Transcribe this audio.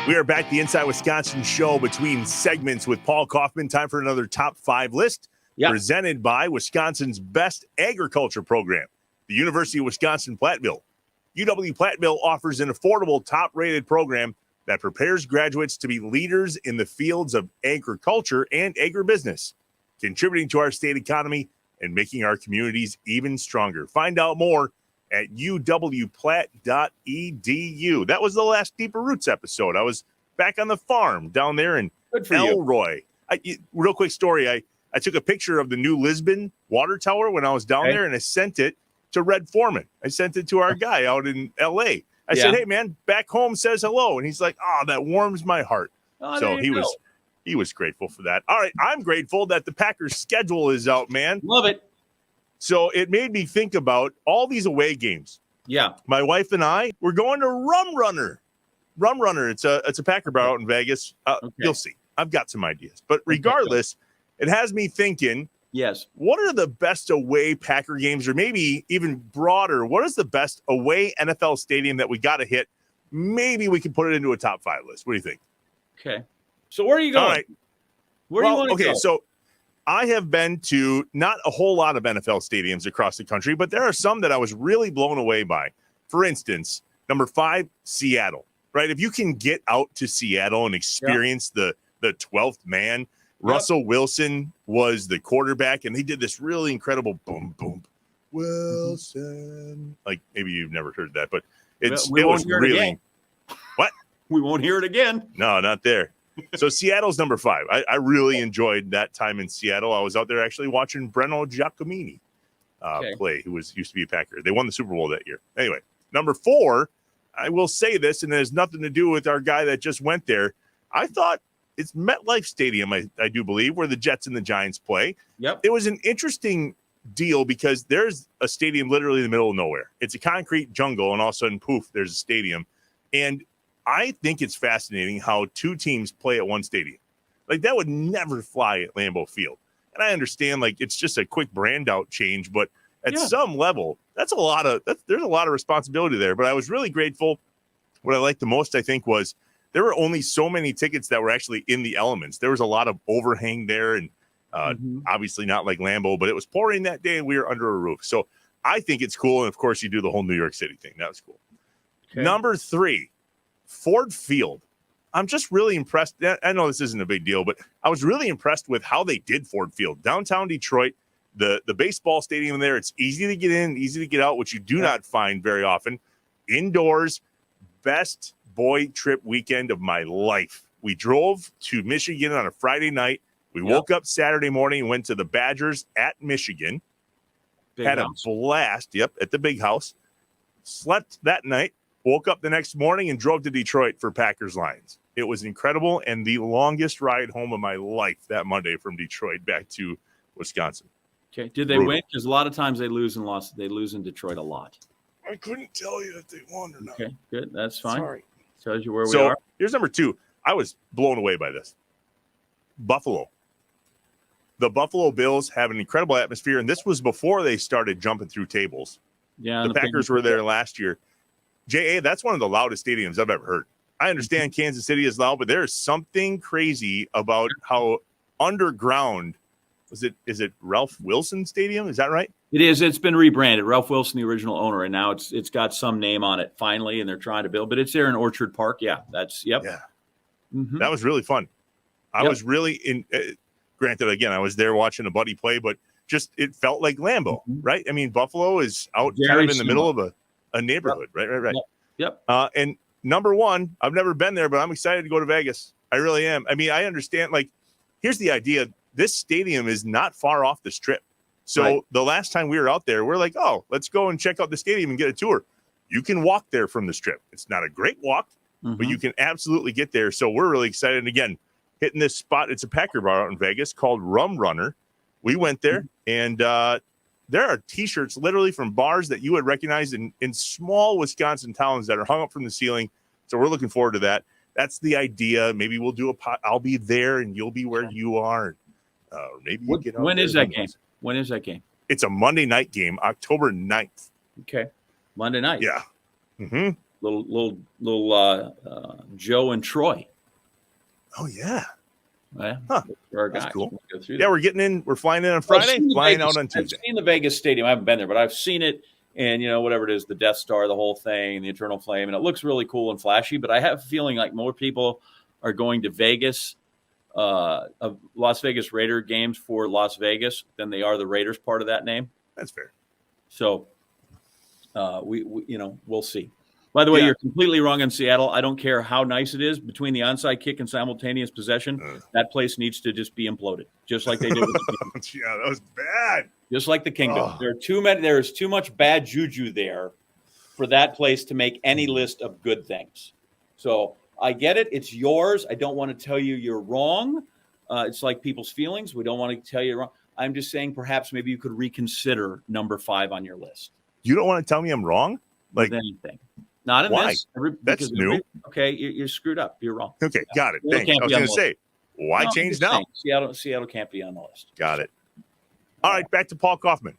We are back, the Inside Wisconsin show between segments with Paul Kaufman. Time for another top 5 list presented by Wisconsin's best agriculture program, the University of Wisconsin-Platteville. UW-Platteville offers an affordable, top-rated program that prepares graduates to be leaders in the fields of agriculture and agribusiness, contributing to our state economy and making our communities even stronger. Find out more at uwplatt.edu. That was the last Deeper Roots episode. I was back on the farm down there in Elroy. Real quick story. I took a picture of the new Lisbon water tower when I was down there, and I sent it to Red Foreman. I sent it to our guy out in L.A. I said, hey, man, back home says hello. And he's like, oh, that warms my heart. So he was grateful for that. All right, I'm grateful that the Packers' schedule is out, man. Love it. So it made me think about all these away games. Yeah. My wife and I, we're going to Rum Runner. Rum Runner, it's a Packer bar out in Vegas. You'll see. I've got some ideas. But regardless, it has me thinking, what are the best away Packer games, or maybe even broader, what is the best away NFL stadium that we got to hit? Maybe we can put it into a top 5 list. What do you think? Okay. So where are you going? All right. Where do you want to go? Okay, so I have been to not a whole lot of NFL stadiums across the country, but there are some that I was really blown away by. For instance, number 5, Seattle, right? If you can get out to Seattle and experience the 12th man, Russell Wilson was the quarterback, and they did this really incredible boom, boom, Wilson. Like, maybe you've never heard that, but it was really. What? We won't hear it again. No, not there. So Seattle's number 5. I really enjoyed that time in Seattle. I was out there actually watching Breno Giacomini play, who used to be a Packer. They won the Super Bowl that year. Anyway, number 4, I will say this, and it has nothing to do with our guy that just went there. I thought it's MetLife Stadium, I do believe, where the Jets and the Giants play. Yep. It was an interesting deal because there's a stadium literally in the middle of nowhere. It's a concrete jungle, and all of a sudden, poof, there's a stadium. And I think it's fascinating how 2 teams play at one stadium. Like, that would never fly at Lambeau Field. And I understand, like, it's just a quick brand out change, but at some level, there's a lot of responsibility there. But I was really grateful. What I liked the most, I think, was there were only so many tickets that were actually in the elements. There was a lot of overhang there, and obviously not like Lambeau, but it was pouring that day and we were under a roof. So I think it's cool. And of course, you do the whole New York City thing. That was cool. Okay. Number 3, Ford Field. I'm just really impressed. I know this isn't a big deal, but I was really impressed with how they did Ford Field. Downtown Detroit, the baseball stadium there, it's easy to get in, easy to get out, which you do not find very often. Indoors, best boy trip weekend of my life. We drove to Michigan on a Friday night. We woke up Saturday morning and went to the Badgers at Michigan. Had a blast, at the big house. Slept that night. Woke up the next morning and drove to Detroit for Packers Lions. It was incredible and the longest ride home of my life that Monday from Detroit back to Wisconsin. Okay. Did they win? Because a lot of times they lose and lost. They lose in Detroit a lot. I couldn't tell you if they won or not. Okay, good. That's fine. Sorry. Tells you where we are. Here's number 2. I was blown away by this. Buffalo. The Buffalo Bills have an incredible atmosphere, and this was before they started jumping through tables. Yeah. The Packers were there last year. J.A., that's one of the loudest stadiums I've ever heard. I understand Kansas City is loud, but there's something crazy about how underground is it Ralph Wilson Stadium? Is that right? It is. It's been rebranded. Ralph Wilson, the original owner, and now it's got some name on it finally, and they're trying to build. But it's there in Orchard Park. Yeah, Yeah. That was really fun. I was really in. Granted, again, I was there watching a buddy play, but just it felt like Lambeau, right? I mean, Buffalo is out kind of in the middle of a neighborhood, right. Yep. And number 1, I've never been there, but I'm excited to go to Vegas. I really am. I mean, I understand. Like, here's the idea: this stadium is not far off the Strip. So the last time we were out there, we're like, oh, let's go and check out the stadium and get a tour. You can walk there from the Strip. It's not a great walk, but you can absolutely get there. So we're really excited. And again, hitting this spot, it's a Packer bar out in Vegas called Rum Runner. We went there, and there are T-shirts literally from bars that you would recognize in small Wisconsin towns that are hung up from the ceiling. So we're looking forward to that. That's the idea. Maybe we'll do I'll be there and you'll be where you are. Maybe you get out. When is that game? When is that game? It's a Monday night game, October 9th. Okay. Monday night. Yeah. Little Joe and Troy. Oh yeah. Yeah, Huh. our That's guys. cool. We'll go through Yeah, that. we're flying in on Friday, flying out on Tuesday. I've seen the Vegas Stadium. I haven't been there, but I've seen it. And, whatever it is, the Death Star, the whole thing, the Eternal Flame. And it looks really cool and flashy. But I have a feeling like more people are going to Vegas, Las Vegas Raider games for Las Vegas than they are the Raiders part of that name. That's fair. So we'll see. By the way, You're completely wrong in Seattle. I don't care how nice it is between the onside kick and simultaneous possession. That place needs to just be imploded, just like they did with the Kingdom. Yeah, that was bad. Just like the Kingdom. Oh. There is too much bad juju there for that place to make any list of good things. So I get it. It's yours. I don't want to tell you you're wrong. It's like people's feelings. We don't want to tell you you're wrong. I'm just saying perhaps maybe you could reconsider number 5 on your list. You don't want to tell me I'm wrong? Like with anything. Not in why? this. That's new. Okay, you're screwed up. You're wrong. Okay, got it. Thanks. I was going to say, why change now? Seattle can't be on the list. Got it. All right, back to Paul Kaufman.